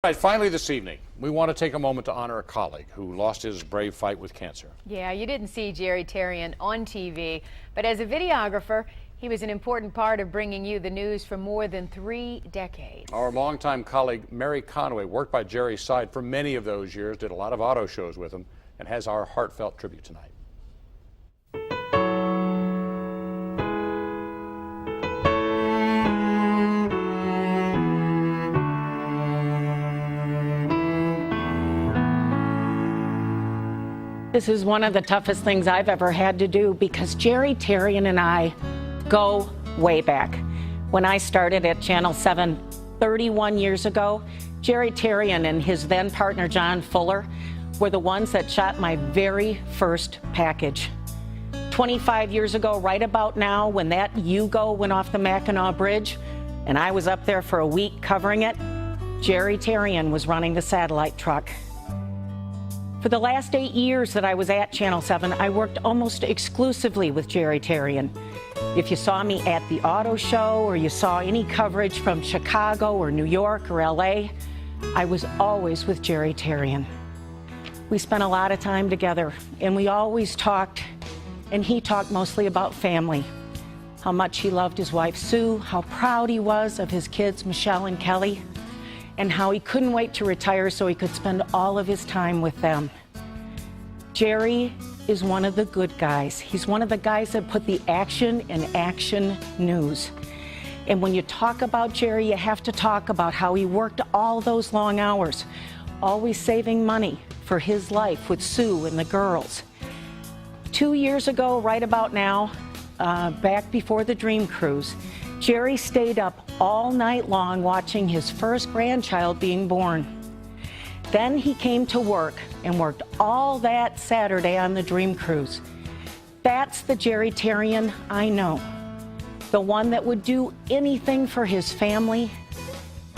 All right, finally this evening, we want to take a moment to honor a colleague who lost his brave fight with cancer. Yeah, you didn't see Jerry Tarrien on TV, but as a videographer, he was an important part of bringing you the news for more than 3 decades. Our longtime colleague, Mary Conway, worked by Jerry's side for many of those years, did a lot of auto shows with him, and has our heartfelt tribute tonight. This is one of the toughest things I've ever had to do because Jerry Tarrien and I go way back. When I started at Channel 7 31 years ago, Jerry Tarrien and his then partner John Fuller were the ones that shot my very first package. 25 years ago, right about now, when that Yugo went off the Mackinac Bridge and I was up there for a week covering it, Jerry Tarrien was running the satellite truck. For the last 8 years that I was at Channel 7, I worked almost exclusively with Jerry Tarrien. If you saw me at the auto show or you saw any coverage from Chicago or New York or LA, I was always with Jerry Tarrien. We spent a lot of time together and we always talked, and he talked mostly about family. How much he loved his wife Sue, how proud he was of his kids Michelle and Kelly, and how he couldn't wait to retire so he could spend all of his time with them. Jerry is one of the good guys. He's one of the guys that put the action in Action News. And when you talk about Jerry, you have to talk about how he worked all those long hours, always saving money for his life with Sue and the girls. 2 years ago, right about now, back before the Dream Cruise, Jerry stayed up all night long watching his first grandchild being born. Then he came to work and worked all that Saturday on the Dream Cruise. That's the Jerry Tarrien I know. The one that would do anything for his family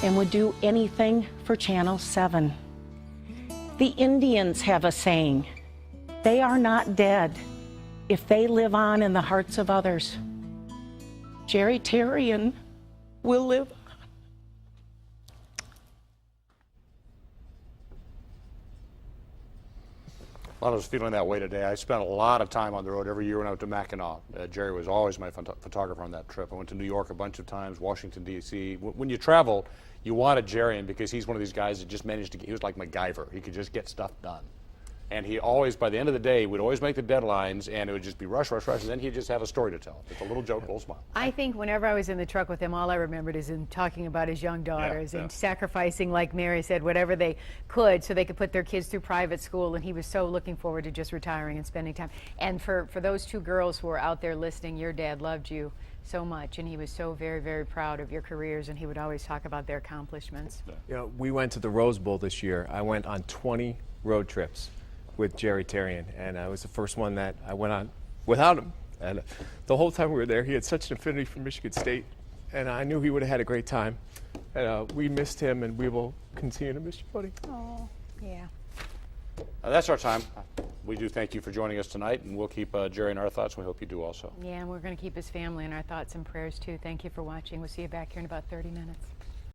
and would do anything for Channel 7. The Indians have a saying, they are not dead if they live on in the hearts of others. Jerry Tarrien will live on. A lot of us feeling that way today. I spent a lot of time on the road every year when I went to Mackinac. Jerry was always my photographer on that trip. I went to New York a bunch of times, Washington, D.C. When you travel, you wanted Jerry because he's one of these guys that just managed to get, he was like MacGyver. He could just get stuff done. And he always, by the end of the day, would always make the deadlines, and it would just be rush, rush, rush, and then he'd just have a story to tell. Just a little joke, a little smile. I think whenever I was in the truck with him, all I remembered is him talking about his young daughters and sacrificing, like Mary said, whatever they could so they could put their kids through private school, and he was so looking forward to just retiring and spending time. And for those 2 girls who are out there listening, your dad loved you so much, and he was so very, very proud of your careers, and he would always talk about their accomplishments. You know, we went to the Rose Bowl this year. I went on 20 road trips with Jerry Tarrien, and I was the first one that I went on without him. And the whole time we were there, he had such an affinity for Michigan State, and I knew he would have had a great time. And we missed him, and we will continue to miss you, buddy. Oh, yeah. That's our time. We do thank you for joining us tonight, and we'll keep Jerry in our thoughts, and we hope you do also. Yeah, and we're going to keep his family in our thoughts and prayers, too. Thank you for watching. We'll see you back here in about 30 minutes.